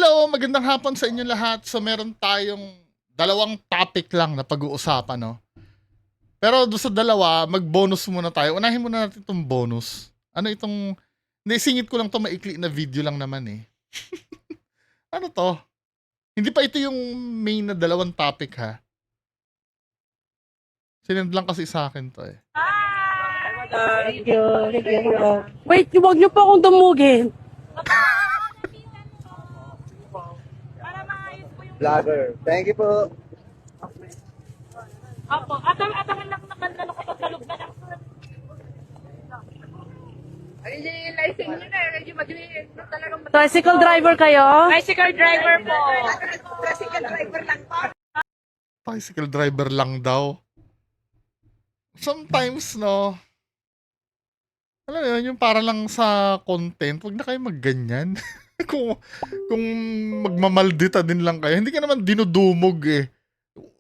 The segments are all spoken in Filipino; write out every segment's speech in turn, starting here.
Hello, magandang hapon sa inyo lahat. So meron tayong dalawang topic lang na pag-uusapan, no? Pero doon sa dalawa, mag-bonus muna tayo. Unahin muna natin itong bonus. Ano itong... Naisingit ko lang to maikli na video lang naman eh. Ano to? Hindi pa ito yung main na dalawang topic ha. Sinend lang kasi sa akin to eh. Thank you. Wait, huwag niyo pa akong dumugin. Vlogger. Thank you po. Apo, atang lang naman na ako sa loob na lang. Ay, license nyo na, medyo madali. Talagang Tricycle driver kayo? bicycle driver po. Bicycle driver lang daw. Sometimes, no, alam mo yun, yung para lang sa content, wag na kayo magganyan. kung magmamaldita din lang kayo, hindi ka naman dinudumog eh.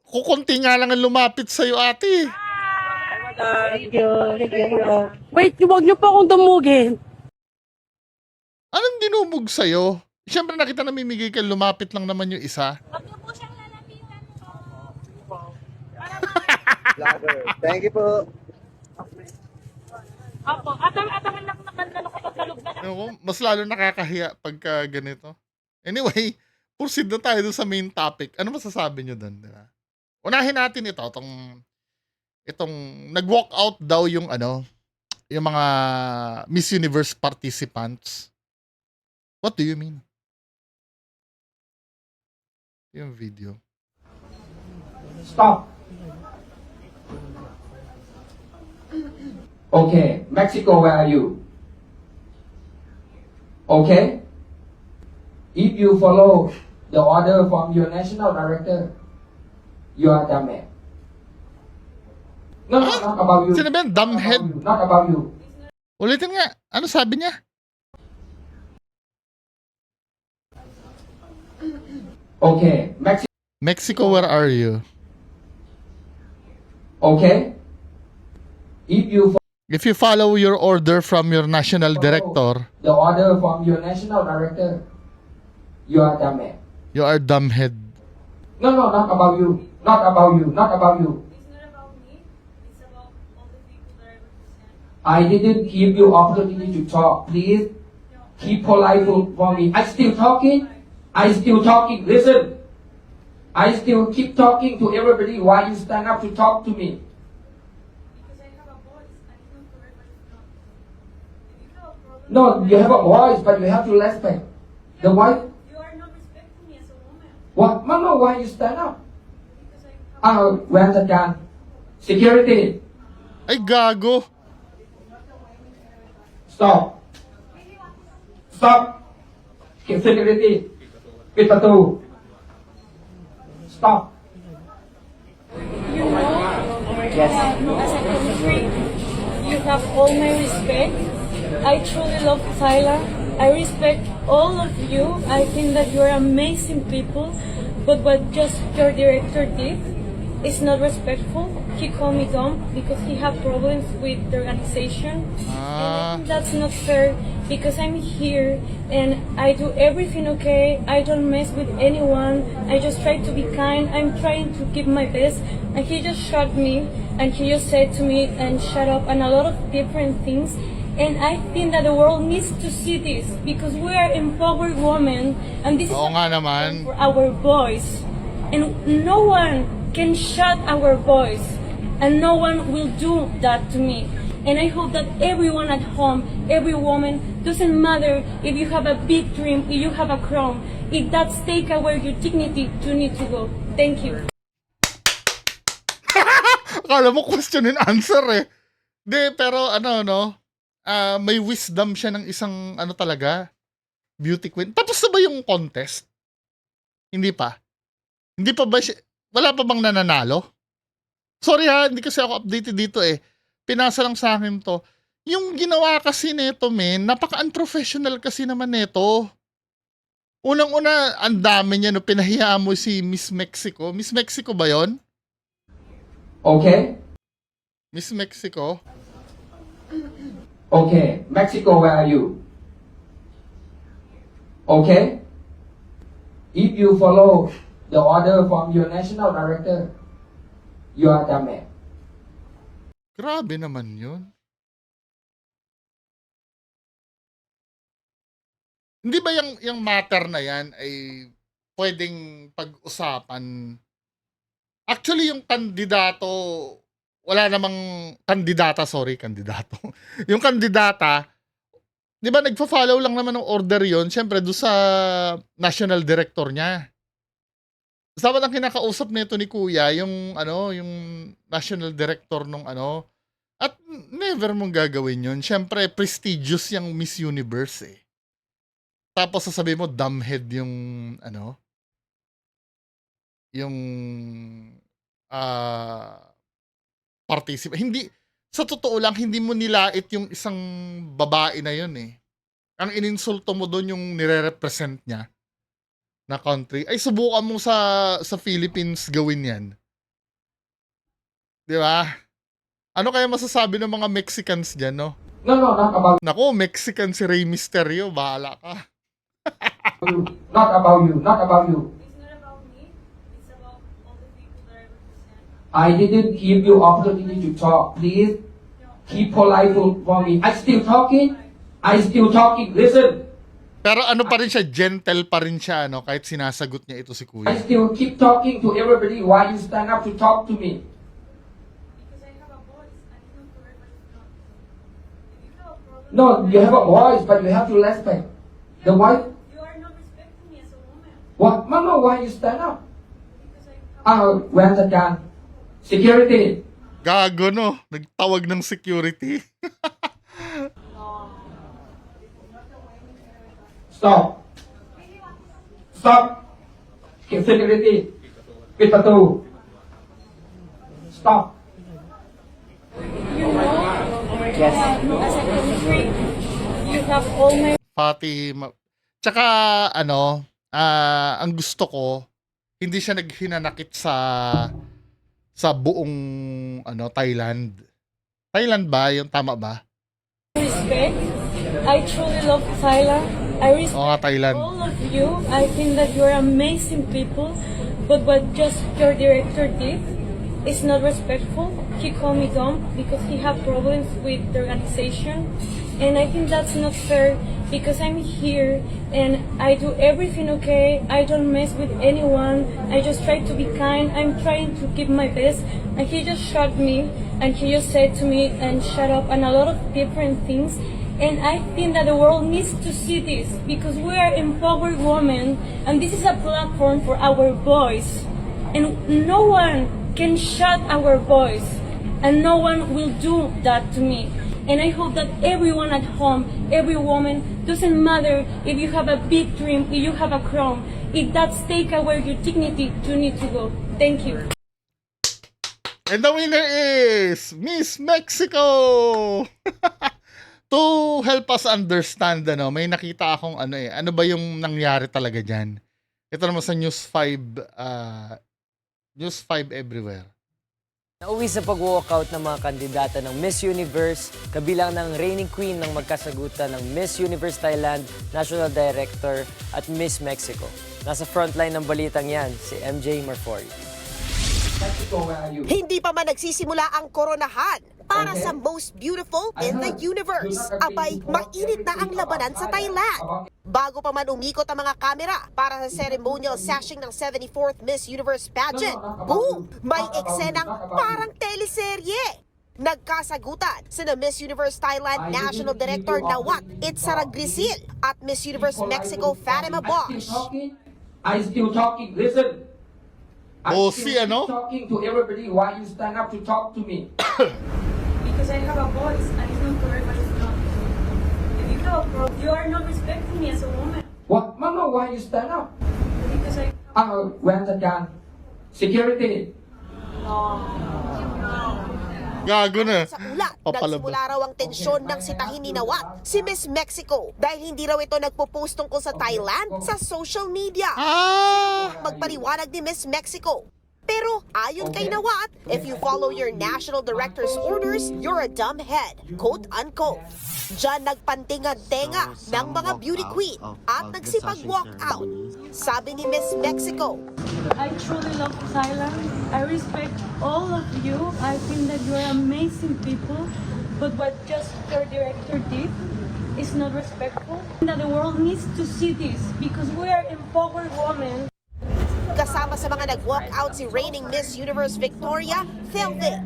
Kukunti nga lang ang lumapit sa'yo, ate. Thank you. Wait, huwag niyo pa akong dumugin. Anong dinumog sa'yo? Siyempre nakita namimigay ka, lumapit lang naman yung isa. Huwag niyo po siyang lalapitan po. Vlogger. Thank you po. Apo, atang lang naman na ako sa loob na lang. Ano ko, mas lalo nakakahiya pagka ganito. Anyway, proceed na tayo dun sa main topic. Ano masasabi nyo dun? Diba? Unahin natin ito, itong nag-walk out daw yung yung mga Miss Universe participants. What do you mean? Yung video. Stop. Okay, Mexico, where are you? Okay? If you follow the order from your national director, you are dumb man. No, not about you. Sino ba yan? Dumbhead? Not about you. Ulitin nga. Ano sabi niya? Okay, Mexico, where are you? Okay? If If you you follow your order from your national director, the order from your national director, you are dumb man. you are dumbhead. No, not about you. Not about you. Not about you. It's not about me. It's about all the people that I represent. I didn't give you opportunity to talk. Please keep polite for me. I still talking. Listen. I still keep talking to everybody. Why you stand up to talk to me? Because I have a voice. I don't for everybody to know. If you have a problem, No, you have a voice, but you have to respect. The voice. you are not respecting me as a woman. What? No. Why you stand up? Because I have Where's the gun? Security. Ay, gago. Stop. Keep security. Pit two. Stop. You know, as a country, you have all my respect. I truly love Thailand. I respect all of you. I think that you're amazing people. But what just your director did is not respectful. He called me dumb because he had problems with the organization. And I think that's not fair because I'm here and I do everything okay. I don't mess with anyone. I just try to be kind. I'm trying to give my best. And he just shot me and he just said to me and shut up and a lot of different things. And I think that the world needs to see this because we are empowered women and this is Oo nga naman. for our boys. And no one can shut our voice and no one will do that to me. And I hope that everyone at home, every woman, doesn't matter if you have a big dream, if you have a crown, if that's take away your dignity, you need to go. Thank you. Akala mo question and answer eh. De, pero may wisdom siya ng isang talaga, beauty queen. Tapos na ba yung contest? Hindi pa. Hindi pa ba siya, wala pa bang nananalo? Sorry ha, hindi kasi ako updated dito eh. Pinasa lang sa akin to. Yung ginawa kasi neto, men, napaka-unprofessional kasi naman neto. Unang-una, ang dami niya, no, pinahiya mo si Miss Mexico. Miss Mexico ba yon? Okay? Miss Mexico? Okay, Mexico, where are you? Okay? If you follow the order from your national director, you are the man. Grabe naman yun. Hindi ba yung matter na yan ay pwedeng pag-usapan? Actually, yung kandidato, wala namang kandidato. Yung kandidata, di ba nagpa-follow lang naman ng order yon, syempre doon sa national director niya. Dapat ang kinakausap nito ni Kuya, yung national director nung at never mong gagawin yun. Syempre, prestigious yung Miss Universe eh. Tapos sasabihin mo, dumbhead yung participant. Hindi, sa totoo lang, hindi mo nilait yung isang babae na yun eh. Ang ininsulto mo doon yung nire-represent niya na country. Ay, subukan mo sa Philippines gawin yan. Di ba? Ano kaya masasabi ng mga Mexicans dyan, no? No, not about Nako, Mexican si Rey Mysterio, bahala ka. you. Not about you. Not about you. It's not about me. It's about all the people that I represent. I didn't give you opportunity to talk. Please keep polite for me. I still talking. Listen. Pero ano pa rin siya, gentle pa rin siya, no? Kahit sinasagot niya ito si I Kuya. still keep talking to everybody. Why you stand up to talk to me? Because I have a voice. I don't know for everybody's not. If you have a problem, No, you have a voice, but you have to respect. The wife. you are not respecting me as a woman. What? No, why you stand up? Because I have Where's the gun? Security. Gago, no? Nagtawag ng security. Stop. Stop. Security. Pit patu. Stop. you know, as a country, you have all my Fatima. Tsaka, ang gusto ko, hindi siya naghinanakit sa buong, Thailand. Thailand ba? Yung tama ba? respect. I truly love Thailand. I respect Oo nga, Thailand. all of you. I think that you're amazing people. But what just your director did is not respectful. He called me dumb because he had problems with the organization. And I think that's not fair because I'm here and I do everything okay. I don't mess with anyone. I just try to be kind. I'm trying to give my best. And he just shot me and he just said to me and shut up and a lot of different things. And I think that the world needs to see this because we are empowered women and this is a platform for our voice. And no one can shut our voice and no one will do that to me. And I hope that everyone at home, every woman, doesn't matter if you have a big dream, if you have a crown, if that's take away your dignity, you need to go. Thank you. And the winner is Miss Mexico! To help us understand, may nakita akong ano ba yung nangyari talaga dyan. Ito naman sa News 5, News 5 everywhere. Nauwi sa pag-walkout ng mga kandidata ng Miss Universe, kabilang ng reigning queen ng magkasagutan ng Miss Universe Thailand, National Director at Miss Mexico. Nasa frontline ng balitang yan, si MJ Marfori. Mexico, where are you? Hindi pa man nagsisimula ang koronahan para sa most beautiful in the universe. Abay, mainit na ang labanan sa Thailand. Bago pa man umikot ang mga kamera para sa ceremonial sashing ng 74th Miss Universe pageant, boom! May eksenang parang teleserye. Nagkasagutan sina Miss Universe Thailand National Director Nawat Itzara Grisil at Miss Universe Mexico Fatima Bosch. I still talking. Listen. Oh, still si keep talking to everybody. Why you stand up to talk to me? Because I have a voice and it's not for everybody's not. If you have a problem, you are not respecting me as a woman. What? No, why you stand up? Because I Where's the gun? Security. Gago na. Sa ulat, Papalabas. nagsimula raw ang tensyon ng sitahin ni Nawat, si Miss Mexico, dahil hindi raw ito nagpo-post tungkol sa Thailand sa social media. Ah! Magpaliwanag ni Miss Mexico. Pero Ayon kay Nawat, if you follow your national director's orders, you're a dumbhead, quote-unquote. Diyan nagpantingan-tenga ng mga beauty queen at nagsipag-walk out. Sabi ni Miss Mexico, I truly love Thailand. I respect all of you. I think that you're amazing people. But what just your director did is not respectful. That the world needs to see this because we are empowered women. kasama sa mga nag-walk out si reigning Miss Universe Victoria Thelvin.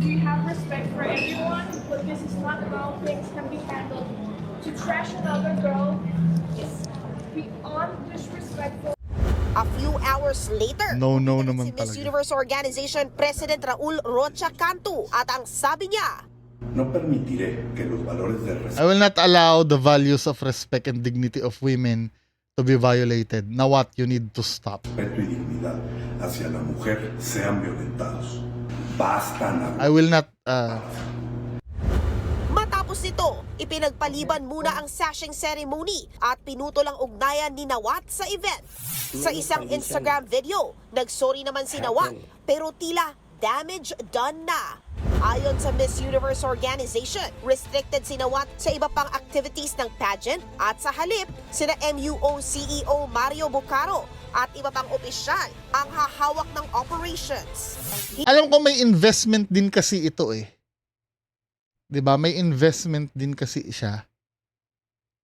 We have respect for everyone, but this is not how things can be handled. To trash another girl is beyond disrespectful. A few hours later, No si naman Miss talaga. Universe Organization President Raul Rocha Cantu at ang sabi niya, No permitiré que los valores de I will not allow the values of respect and dignity of women to be violated. Now what? You need to stop. respeto y dignidad hacia la mujer sean violentados. Basta na. I will not matapos nito, ipinagpaliban muna ang sashing ceremony at pinutol ang ugnayan ni Nawat sa event. Sa isang Instagram video, nagsorry naman si Nawat pero tila damage done na. Ayon sa Miss Universe Organization, restricted si Nawat sa iba pang activities ng pageant at sa halip, sina MUO CEO Mario Bucaro at iba pang opisyal ang hahawak ng operations. alam ko may investment din kasi ito eh. 'Di ba? May investment din kasi siya.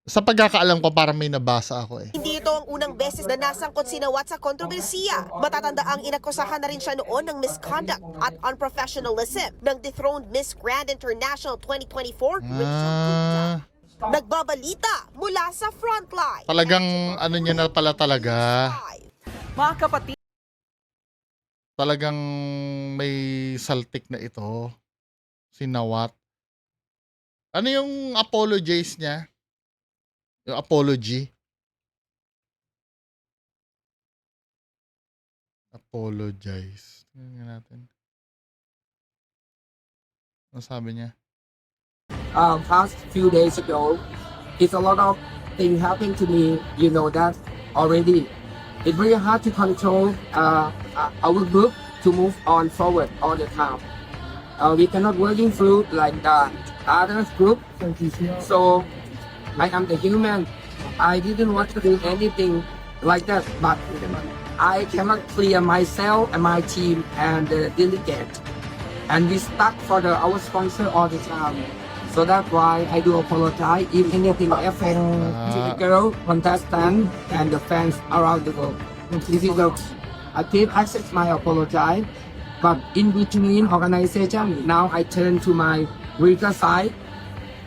Sa pagkakaalam ko parang may nabasa ako eh. Hindi ito ang unang beses na nasangkot si Nawat sa kontrobersiya. Matatanda ang inakusahan na rin siya noon ng misconduct at unprofessionalism ng dethroned Miss Grand International 2024, Rachel Gupta. Nagbabalita mula sa Frontline. Talagang ano niya na pala talaga. Mga kapatid, Talagang may saltik na ito. Si Nawat. Ano yung apologies niya? Yung apology. Apologize. Tingnan natin. Ano sabi niya? Past few days ago, it's a lot of things happened to me. You know that already. It's very hard to control our group to move on forward all the time. We cannot working through like the other group. So I am the human. I didn't want to do anything like that, but I cannot clear myself and my team and the delegate. And we stuck for our sponsor all the time. So that's why I do apologize if anything affect to the girl, contestant, and the fans around the world. This is I did accept my apologize, but in between organization, now I turn to my weaker side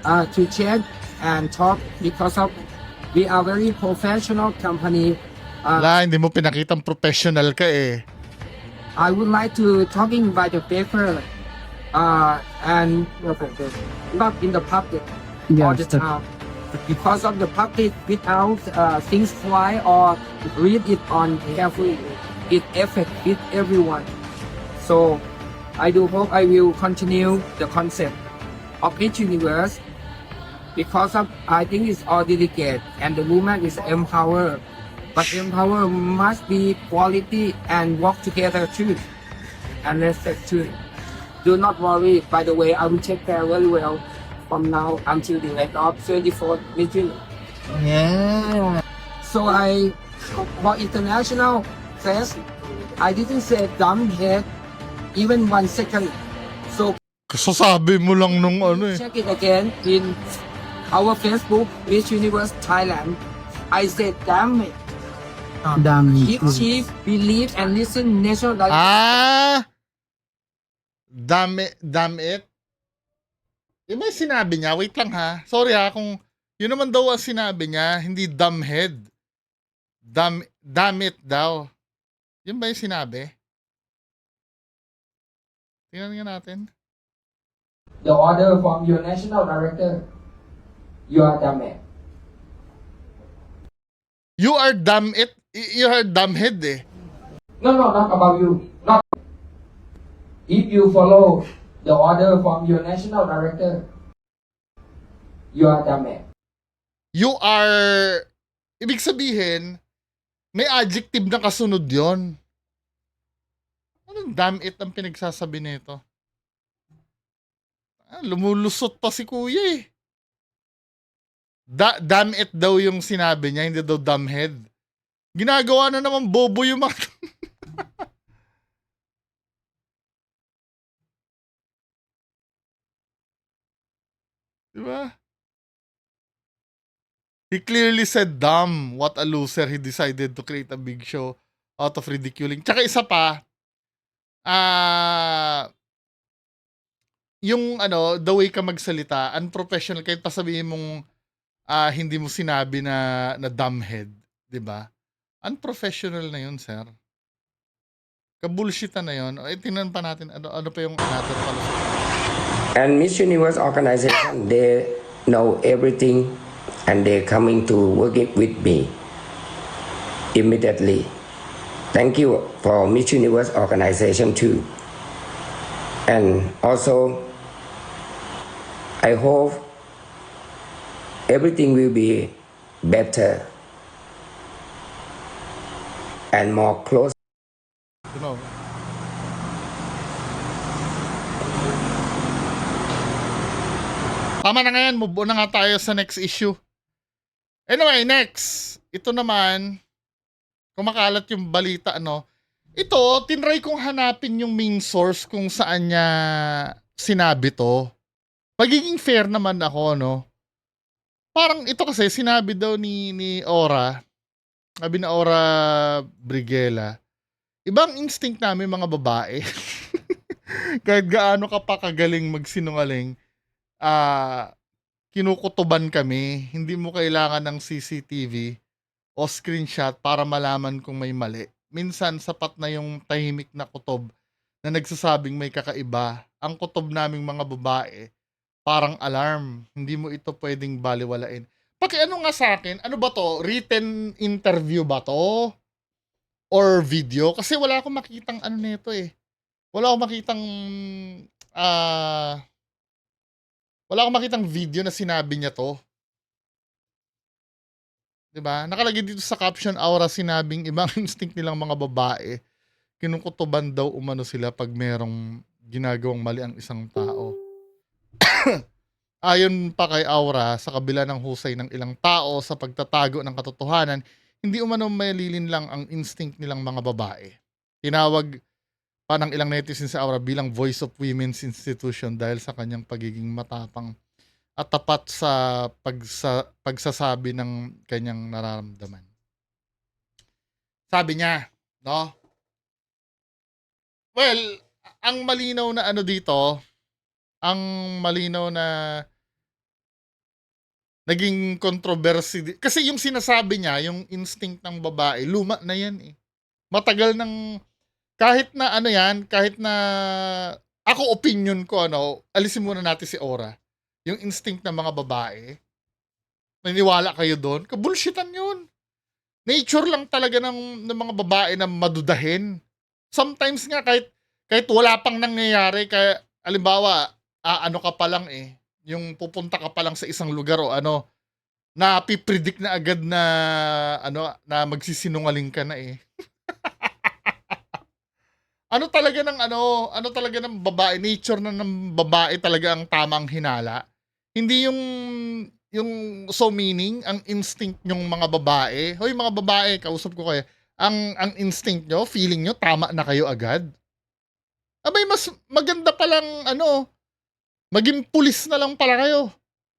to chat and talk because of we are very professional company. Wala, hindi mo pinakitang professional ka eh. I would like to talking by the paper and not in the public all the time. Because of the public without things fly or read it on carefully, it affects with everyone. So I do hope I will continue the concept of each universe because of I think it's all delicate and the woman is empowered. But empower must be quality and work together too. And respect too. Do not worry, by the way, I will take care very well from now until the end of 24th meeting. Yeah. So for international fest, I didn't say dumb head even 1 second. So Kasasabi mo lang nung ano eh. check it again in our Facebook, Miss Universe Thailand. I said damn it. If she believe and listen national Damn it. Yung may sinabi niya, wait lang ha. Sorry ha, kung yun naman daw ang sinabi niya, hindi dumbhead. Damn it daw. Yun ba yung sinabi? Tingnan nga natin. the order from your national director, you are damn it. You are damn it. You are dumbhead eh. No, not about you. Not. If you follow the order from your national director, you are damn it. You are... Ibig sabihin, may adjective na kasunod yon. Anong damn it ang pinagsasabi nito? Lumulusot pa si kuya eh. Damn it daw yung sinabi niya, hindi daw dumbhead. Ginagawa na naman bobo yung mga... Diba? He clearly said, dumb, what a loser, he decided to create a big show out of ridiculing. Tsaka isa pa, yung ano, the way ka magsalita, unprofessional, kahit pa sabihin mong hindi mo sinabi na dumbhead, di ba? Unprofessional na yun, sir. Kabullshitan na yun. Tingnan pa natin, ano pa yung another palusot. And Miss Universe organization, they know everything and they're coming to work it with me immediately. Thank you for Miss Universe organization too. And also, I hope everything will be better and more close. You know, tama na ngayon, move on na nga tayo sa next issue. Anyway, next. Ito naman, kumakalat yung balita, ano. Ito, tinry kong hanapin yung main source kung saan niya sinabi to. Magiging fair naman ako, no. Parang ito kasi, sinabi daw ni Ora, sabi na Ora Briguela, ibang instinct namin mga babae. Kahit gaano ka pa kagaling magsinungaling, kinukutuban kami. Hindi mo kailangan ng CCTV o screenshot para malaman kung may mali. Minsan, sapat na yung tahimik na kutob na nagsasabing may kakaiba. Ang kutob naming mga babae, parang alarm. Hindi mo ito pwedeng baliwalain. Pakiano nga sa akin, ano ba to? Written interview ba to? Or video? Kasi wala akong makitang ano nito eh. Wala akong makitang video na sinabi niya to. 'Di ba? Nakalagay dito sa caption, Aura sinabing ibang instinct nilang mga babae, kinukutuban daw umano sila pag merong ginagawang mali ang isang tao. Ayon pa kay Aura, sa kabila ng husay ng ilang tao sa pagtatago ng katotohanan, hindi umano malilin lang ang instinct nilang mga babae. Tinawag pa ng ilang netizens sa Aura bilang voice of women's institution dahil sa kanyang pagiging matapang at tapat sa pagsasabi ng kanyang nararamdaman. Sabi niya, no? Well, ang malinaw na ano dito, ang malinaw na naging controversy. Kasi yung sinasabi niya, yung instinct ng babae, luma na yan eh. Matagal ng, kahit na ano yan, kahit na, ako opinion ko, ano, alisin muna natin si Ora. Yung instinct ng mga babae, naniniwala kayo doon, kabullshitan yun. Nature lang talaga ng mga babae na madudahin. Sometimes nga, kahit wala pang nangyayari, kaya, alimbawa, ano ka pa lang eh, yung pupunta ka pa lang sa isang lugar o ano, na pipredict na agad na ano na magsisinungaling ka na eh. ano talaga ng babae, nature na ng babae talaga ang tamang hinala. Hindi yung so meaning, ang instinct nyong mga babae. Hoy mga babae, kausap ko kayo. Ang instinct nyo, feeling nyo, tama na kayo agad. Abay, mas maganda palang maging pulis na lang pala kayo.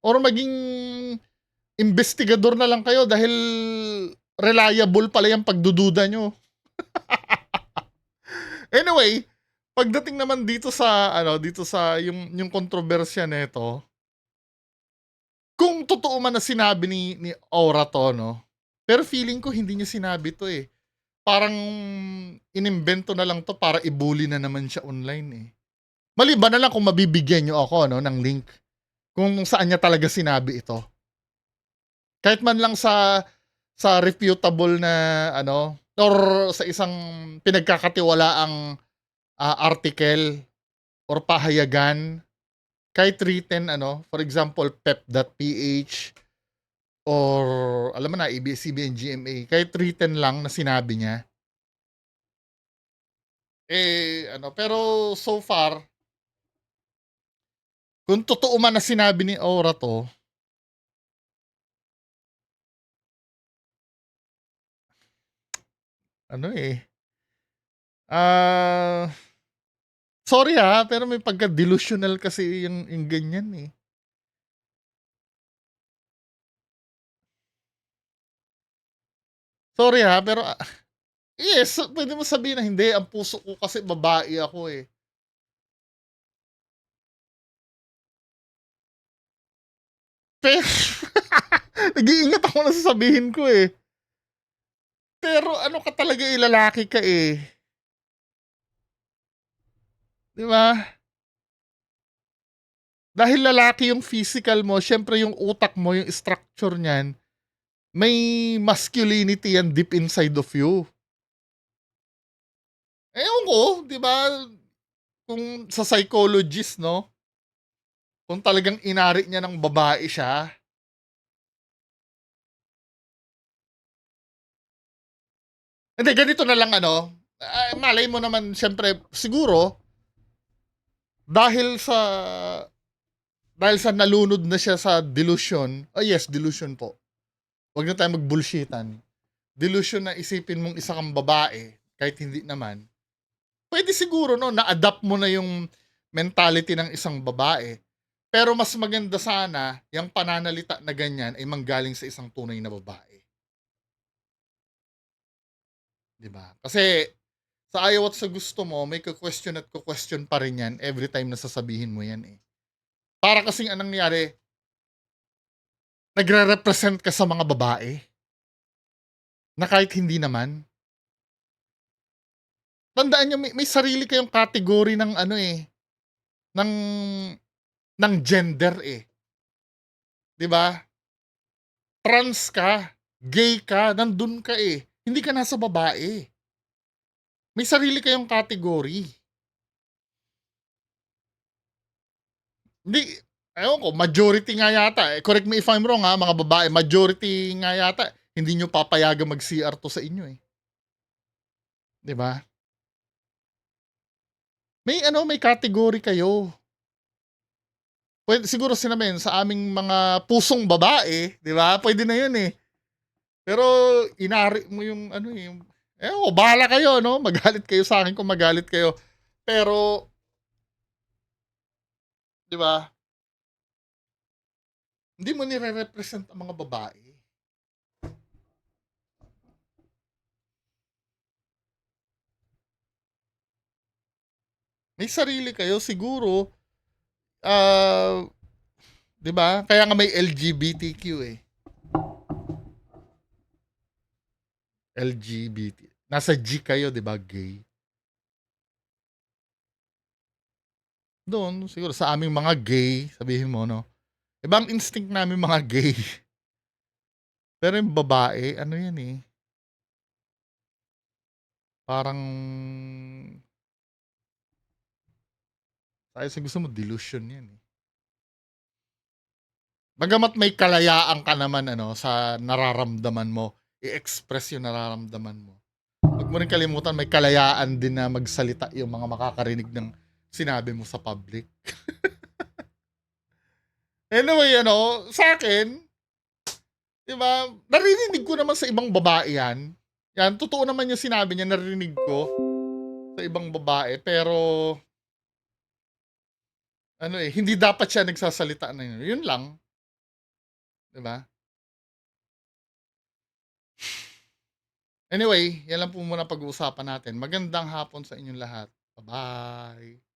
Or maging investigador na lang kayo dahil reliable pala yung pagdududa nyo. Anyway, pagdating naman dito sa yung kontrobersya nito, kung totoo man na sinabi ni Aura to, no? Pero feeling ko hindi niya sinabi to eh. Parang inimbento na lang to para ibuli na naman siya online eh. Maliban na lang kung mabibigyan nyo ako ng link kung saan niya talaga sinabi ito. Kahit man lang sa refutable na or sa isang pinagkakatiwalaang article or pahayagan, kahit written for example pep.ph or alam mo na ABS-CBN GMA, kahit written lang na sinabi niya, pero so far, kung totoo man na sinabi ni Aura 'to, ano, ah, sorry, pero may pagka-delusional kasi yung ganyan, Sorry, pero, yes, puwede mo sabihin na, "Hindi, ang puso ko kasi babae ako, eh." Pero nag-iingat ako ng sasabihin ko, eh. Pero ano ka talaga, lalaki ka, 'di ba? Dahil lalaki yung physical mo, siyempre yung utak mo, yung structure niyan, may masculinity yan deep inside of you. Ewan ko, 'di ba, kung sa psychologist 'no, kung talagang inari niya ng babae siya. Hindi, ganito na lang malay mo naman siyempre siguro dahil sa dahil sa nalunod na siya sa delusion, yes, delusion po. Huwag na tayong mag-bullshitan. Delusion na isipin mong isa kang babae, kahit hindi naman. Pwede siguro na-adapt mo na yung mentality ng isang babae. Pero mas maganda sana yung pananalita na ganyan ay manggaling sa isang tunay na babae. 'Di ba? Kasi sa ayaw at sa gusto mo, may question at question pa rin yan every time na sasabihin mo yan, Para kasing anong nangyari, nagre-represent ka sa mga babae na kahit hindi naman. Tandaan niyo, may sarili kayong category ng ng gender, 'di ba? Trans ka, gay ka, nandun ka, Hindi ka nasa babae. May sarili kayong category. Hindi, ewan ko, majority nga yata, correct me if I'm wrong, mga babae, majority nga yata, hindi nyo papayagang mag-CR to sa inyo, 'di ba? May category kayo. Pwede siguro sinabi sa aming mga pusong babae, 'di ba? Pwede na 'yun, Pero inari mo yung yung bahala kayo, no? Magalit kayo sa akin kung magalit kayo. Pero 'di ba? Hindi mo nire-represent ang mga babae. May sarili kayo siguro. 'Di ba? Kaya nga may LGBTQ, LGBT. Nasa G kayo, 'di ba? Gay. Doon, siguro sa aming mga gay, sabihin mo, no? Ibang instinct namin mga gay. Pero yung babae, yan, parang, sa gusto mo, delusion yan, Bagamat may kalayaan ka naman, sa nararamdaman mo, i-express yung nararamdaman mo. Huwag mo rin kalimutan, may kalayaan din na magsalita yung mga makakarinig ng sinabi mo sa public. Anyway, sa akin, 'di ba, naririnig ko naman sa ibang babae yan. Yan, totoo naman yung sinabi niya, narinig ko sa ibang babae. Pero, hindi dapat siya nagsasalita na yun. Yun lang. 'Di ba? Anyway, yan lang po muna pag-uusapan natin. Magandang hapon sa inyong lahat. Bye-bye.